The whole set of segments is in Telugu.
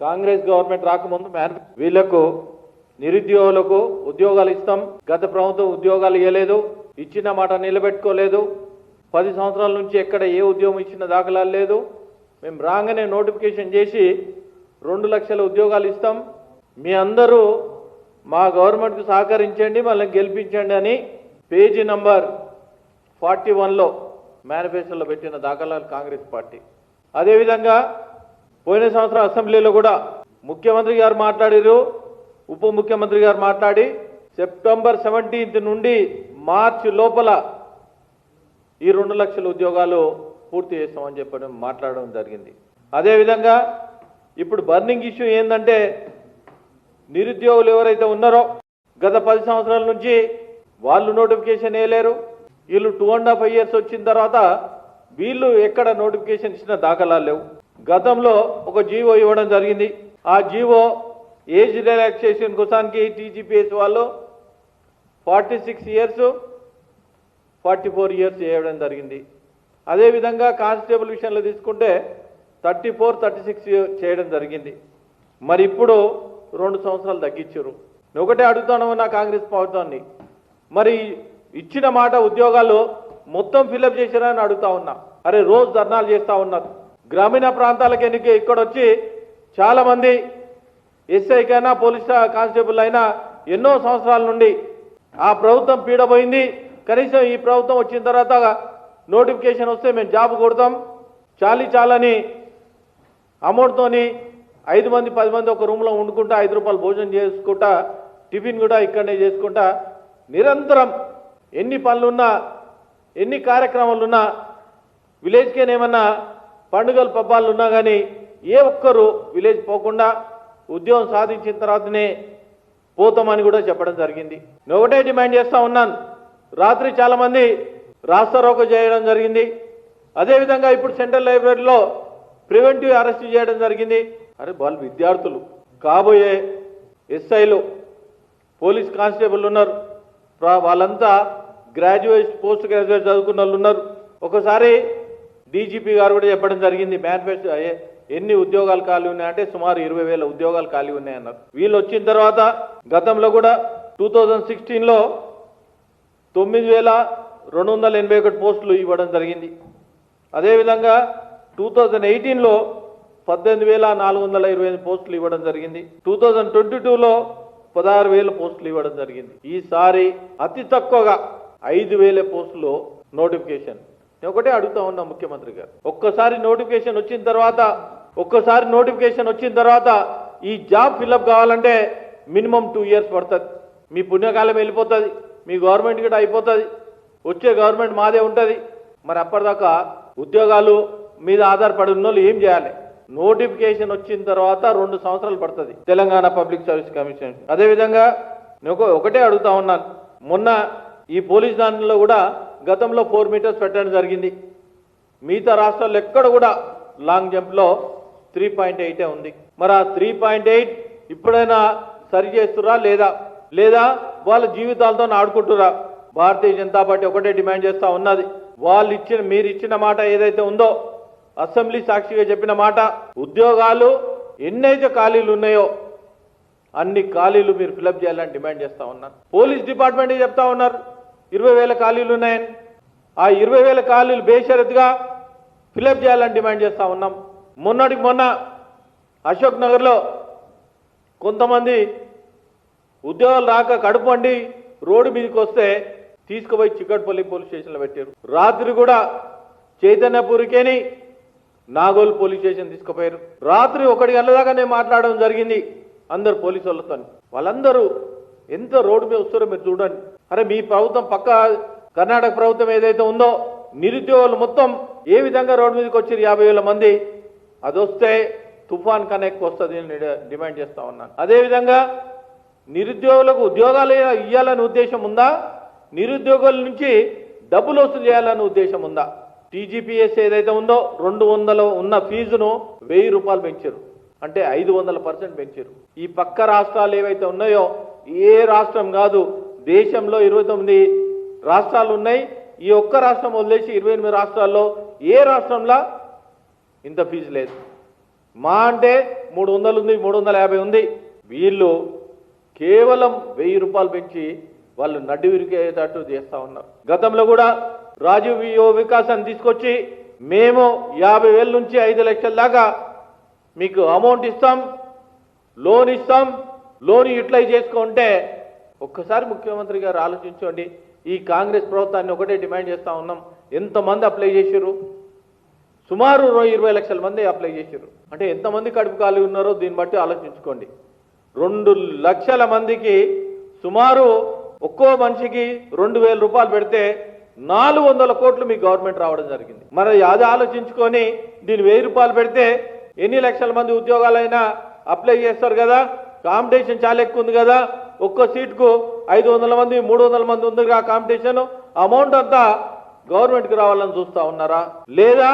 కాంగ్రెస్ గవర్నమెంట్ రాకముందు వీళ్లకు నిరుద్యోగులకు ఉద్యోగాలు ఇస్తాం, గత ప్రభుత్వం ఉద్యోగాలు ఇవ్వలేదు, ఇచ్చిన మాట నిలబెట్టుకోలేదు, 10 సంవత్సరాల నుంచి ఎక్కడ ఏ ఉద్యోగం ఇచ్చిన దాఖలాలు లేదు, మేము రాగానే నోటిఫికేషన్ చేసి 2 లక్షల ఉద్యోగాలు ఇస్తాం, మీ అందరూ మా గవర్నమెంట్కి సహకరించండి, మళ్ళీ గెలిపించండి అని పేజీ నంబర్ 41లో మేనిఫెస్టోలో పెట్టిన దాఖలాలు కాంగ్రెస్ పార్టీ. అదేవిధంగా పోయిన సంవత్సరం అసెంబ్లీలో కూడా ముఖ్యమంత్రి గారు మాట్లాడారు, ఉప ముఖ్యమంత్రి గారు మాట్లాడి సెప్టెంబర్ 17 నుండి మార్చి లోపల ఈ 2 లక్షల ఉద్యోగాలు పూర్తి చేస్తామని చెప్పడం మాట్లాడడం జరిగింది. అదేవిధంగా ఇప్పుడు బర్నింగ్ ఇష్యూ ఏంటంటే నిరుద్యోగులు ఎవరైతే ఉన్నారో గత 10 సంవత్సరాల నుంచి వాళ్ళు నోటిఫికేషన్ వేయలేరు, వీళ్ళు 2.5 years వచ్చిన తర్వాత వీళ్ళు ఎక్కడ నోటిఫికేషన్ ఇచ్చిన దాఖలాలు లేవు. గతంలో ఒక జీవో ఇవ్వడం జరిగింది, ఆ జీవో ఏజ్ రిలాక్సేషన్ కోసానికి టీజీపీఎస్ వాళ్ళు 46 years 44 years చేయడం జరిగింది. అదేవిధంగా కానిస్టేబుల్ విషయంలో తీసుకుంటే 34, 36 చేయడం జరిగింది. మరి ఇప్పుడు 2 సంవత్సరాలు తగ్గించారు. ఒకటే అడుగుతాను నా కాంగ్రెస్ ప్రభుత్వాన్ని, మరి ఇచ్చిన మాట ఉద్యోగాలు మొత్తం ఫిలప్ చేశారని అడుగుతా ఉన్నా. అరే రోజు ధర్నాలు చేస్తూ ఉన్నారు, గ్రామీణ ప్రాంతాలకు ఎన్నిక ఇక్కడ వచ్చి చాలామంది ఎస్ఐకైనా పోలీస్ కానిస్టేబుల్ అయినా ఎన్నో సంవత్సరాల నుండి ఆ ప్రభుత్వం పీడపోయింది, కనీసం ఈ ప్రభుత్వం వచ్చిన తర్వాత నోటిఫికేషన్ వస్తే మేము జాబ్ కొడతాం, చాలని అమౌంట్తోని 5 మంది 10 మంది ఒక రూమ్లో వండుకుంటా 5 రూపాయలు భోజనం చేసుకుంటా టిఫిన్ కూడా ఇక్కడనే చేసుకుంటా నిరంతరం ఎన్ని పనులున్నా ఎన్ని కార్యక్రమాలున్నా విలేజ్కేనేమన్నా పండుగలు పబ్బాలు ఉన్నా కానీ ఏ ఒక్కరు విలేజ్ పోకుండా ఉద్యోగం సాధించిన తర్వాతనే పోతామని కూడా చెప్పడం జరిగింది. నేను ఒకటే డిమాండ్ చేస్తూ ఉన్నాను, రాత్రి చాలామంది రాస్తారోకో చేయడం జరిగింది. అదేవిధంగా ఇప్పుడు సెంట్రల్ లైబ్రరీలో ప్రివెంటివ్ అరెస్ట్ చేయడం జరిగింది. అరే వాళ్ళు విద్యార్థులు, కాబోయే ఎస్ఐలు, పోలీస్ కానిస్టేబుల్ ఉన్నారు, వాళ్ళంతా గ్రాడ్యుయేట్ పోస్ట్ గ్రాడ్యుయేట్ చదువుకున్న వాళ్ళు ఉన్నారు. ఒకసారి డీజీపీ గారు కూడా చెప్పడం జరిగింది, మేనిఫెస్టో ఎన్ని ఉద్యోగాలు ఖాళీ ఉన్నాయంటే సుమారు 20,000 ఉద్యోగాలు ఖాళీ ఉన్నాయన్నారు. వీళ్ళు వచ్చిన తర్వాత గతంలో కూడా 2016లో 9,281 పోస్టులు ఇవ్వడం జరిగింది. అదేవిధంగా 2018లో 18,428 పోస్టులు ఇవ్వడం జరిగింది. 2022లో 16,000 పోస్టులు ఇవ్వడం జరిగింది. ఈసారి అతి తక్కువగా 5,000 పోస్టులు నోటిఫికేషన్. నేను ఒకటే అడుగుతా ఉన్నా ముఖ్యమంత్రి గారు, ఒక్కసారి నోటిఫికేషన్ వచ్చిన తర్వాత ఈ జాబ్ ఫిల్అప్ కావాలంటే మినిమం 2 years పడుతుంది. మీ పుణ్యకాలం వెళ్ళిపోతుంది, మీ గవర్నమెంట్ కూడా అయిపోతుంది, వచ్చే గవర్నమెంట్ మాదే ఉంటుంది. మరి అప్పటిదాకా ఉద్యోగాలు మీద ఆధారపడి ఉన్న వాళ్ళు ఏం చేయాలి? నోటిఫికేషన్ వచ్చిన తర్వాత 2 సంవత్సరాలు పడుతుంది తెలంగాణ పబ్లిక్ సర్వీస్ కమిషన్. అదేవిధంగా నేను ఒకటే అడుగుతా ఉన్నాను, మొన్న ఈ పోలీస్ దానిలో కూడా గతంలో 4 meters పెట్టడం జరిగింది. మిగతా రాష్ట్రాల్లో ఎక్కడ కూడా లాంగ్ జంప్లో 3.8 ఉంది. మరి ఆ 3.8 ఇప్పుడైనా సరి చేస్తురా లేదా వాళ్ళ జీవితాలతో ఆడుకుంటురా? భారతీయ జనతా పార్టీ ఒకటే డిమాండ్ చేస్తూ ఉన్నది, మీరు ఇచ్చిన మాట ఏదైతే ఉందో అసెంబ్లీ సాక్షిగా చెప్పిన మాట, ఉద్యోగాలు ఎన్నైతే ఖాళీలు ఉన్నాయో అన్ని ఖాళీలు మీరు ఫిలప్ చేయాలని డిమాండ్ చేస్తూ ఉన్నారు. పోలీస్ డిపార్ట్మెంట్ చెప్తా ఉన్నారు 20,000 ఖాళీలు ఉన్నాయని. ఆ 20,000 ఖాళీలు బేషరతుగా ఫిలప్ చేయాలని డిమాండ్ చేస్తూ ఉన్నాం. మొన్న అశోక్ నగర్లో కొంతమంది ఉద్యోగాలు రాక కడుపు అండి రోడ్డు మీదకి వస్తే తీసుకుపోయి చిక్కడపల్లి పోలీస్ స్టేషన్లో పెట్టారు. రాత్రి కూడా చైతన్యపూరికేని నాగోల్ పోలీస్ స్టేషన్ తీసుకుపోయారు. రాత్రి 1 గంటల దాకా నేను మాట్లాడడం జరిగింది అందరు పోలీసు వాళ్ళతో. వాళ్ళందరూ ఎంత రోడ్డు మీద వస్తారో మీరు చూడండి. అరే మీ ప్రభుత్వం పక్క కర్ణాటక ప్రభుత్వం ఏదైతే ఉందో నిరుద్యోగులు మొత్తం ఏ విధంగా రోడ్డు మీదకి వచ్చి 50,000 మంది, అది వస్తే తుఫాన్ కన్నా ఎక్కువ వస్తుంది అని డిమాండ్ చేస్తా ఉన్నాను. అదేవిధంగా నిరుద్యోగులకు ఉద్యోగాలు ఇవ్వాలనే ఉద్దేశం ఉందా? నిరుద్యోగుల నుంచి డబ్బులు వసూలు చేయాలనే ఉద్దేశం ఉందా? టీజీపీఎస్ ఏదైతే ఉందో 200 ఉన్న ఫీజును 1,000 రూపాయలు పెంచారు, అంటే 500% పెంచారు. ఈ పక్క రాష్ట్రాలు ఏవైతే ఉన్నాయో ఏ రాష్ట్రం కాదు, దేశంలో 29 రాష్ట్రాలు ఉన్నాయి. ఈ ఒక్క రాష్ట్రం వదిలేసి 28 రాష్ట్రాల్లో ఏ రాష్ట్రంలో ఇంత ఫీజు లేదు. మా అంటే 300 ఉంది, 350 ఉంది. వీళ్ళు కేవలం 1000 రూపాయలు పెంచి వాళ్ళు నడ్డి విరిగేటట్టు చేస్తా ఉన్నారు. గతంలో కూడా రాజీవ్ యువ వికాసాన్ని తీసుకొచ్చి మేము 50,000 నుంచి 5 లక్షల దాకా మీకు అమౌంట్ ఇస్తాం, లోన్ ఇస్తాం, లోన్ యూటిలైజ్ చేసుకుంటే ఒక్కసారి ముఖ్యమంత్రి గారు ఆలోచించండి. ఈ కాంగ్రెస్ ప్రభుత్వాన్ని ఒకటే డిమాండ్ చేస్తూ ఉన్నాం. ఎంతమంది అప్లై చేశారు? సుమారు 20 లక్షల మంది అప్లై చేశారు. అంటే ఎంతమంది కడుపు ఖాళీ ఉన్నారో దీన్ని బట్టి ఆలోచించుకోండి. 2 లక్షల మందికి సుమారు ఒక్కో మనిషికి 2,000 రూపాయలు పెడితే 400 కోట్లు మీ గవర్నమెంట్ రావడం జరిగింది. మరి అది ఆలోచించుకొని దీన్ని 1000 రూపాయలు పెడితే ఎన్ని లక్షల మంది ఉద్యోగాలైనా అప్లై చేస్తారు కదా. కాంపిటీషన్ చాలా ఎక్కువ ఉంది కదా. ఒక్కో సీటుకు 500 మంది 300 మంది ఉంది ఆ కాంపిటీషన్. అమౌంట్ అంతా గవర్నమెంట్కి రావాలని చూస్తూ ఉన్నారా, లేదా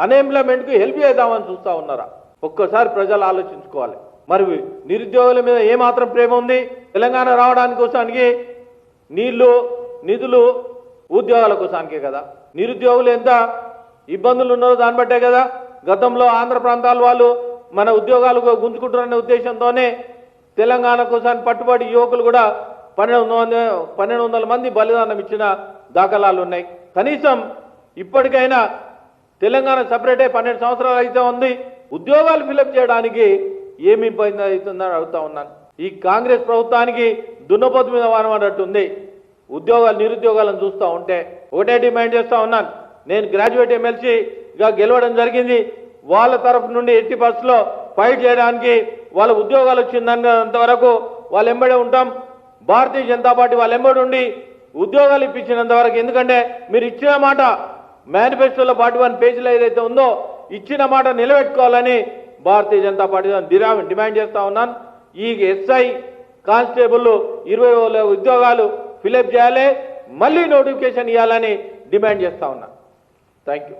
అన్ఎంప్లాయ్మెంట్కి హెల్ప్ చేద్దామని చూస్తూ ఉన్నారా? ఒక్కసారి ప్రజలు ఆలోచించుకోవాలి. మరి నిరుద్యోగుల మీద ఏమాత్రం ప్రేమ ఉంది? తెలంగాణ రావడానికి కోసానికి నీళ్లు నిధులు ఉద్యోగాల కోసానికే కదా. నిరుద్యోగులు ఎంత ఇబ్బందులు ఉన్నారో దాన్ని బట్టే కదా. గతంలో ఆంధ్ర ప్రాంతాల వాళ్ళు మన ఉద్యోగాలు గుంజుకుంటారనే ఉద్దేశంతోనే తెలంగాణ కోసానికి పట్టుబడి యువకులు కూడా 1200 మంది బలిదానం ఇచ్చిన దాఖలాలు ఉన్నాయి. కనీసం ఇప్పటికైనా తెలంగాణ సపరేటే 12 సంవత్సరాలు అయితే ఉంది. ఉద్యోగాలు ఫిలప్ చేయడానికి ఏమి ఇబ్బంది అవుతుందని అడుగుతా ఉన్నాను. ఈ కాంగ్రెస్ ప్రభుత్వానికి దున్నపోతు మీద వానమాడట్టుంది. ఉద్యోగాలు నిరుద్యోగాలను చూస్తూ ఉంటే ఒకటే డిమాండ్ చేస్తూ ఉన్నాను. నేను గ్రాడ్యుయేట్ ఎమ్మెల్సీగా గెలవడం జరిగింది. వాళ్ళ తరఫు నుండి ఎట్టి పరిస్థితుల్లో ఫైట్ చేయడానికి వాళ్ళ ఉద్యోగాలు వచ్చిందన్నంత వరకు వాళ్ళు ఎంబడే ఉంటాం. భారతీయ జనతా పార్టీ వాళ్ళు ఎంబడి ఉండి ఉద్యోగాలు ఇప్పించినంత వరకు. ఎందుకంటే మీరు ఇచ్చిన మాట మేనిఫెస్టోలో 41 పేజీలో ఏదైతే ఉందో ఇచ్చిన మాట నిలబెట్టుకోవాలని భారతీయ జనతా పార్టీ డిమాండ్ చేస్తూ ఉన్నాను. ఈ ఎస్ఐ కానిస్టేబుల్ 20 ఉద్యోగాలు ఫిలప్ చేయాలి, మళ్ళీ నోటిఫికేషన్ ఇవ్వాలని డిమాండ్ చేస్తూ ఉన్నాను. Thank you.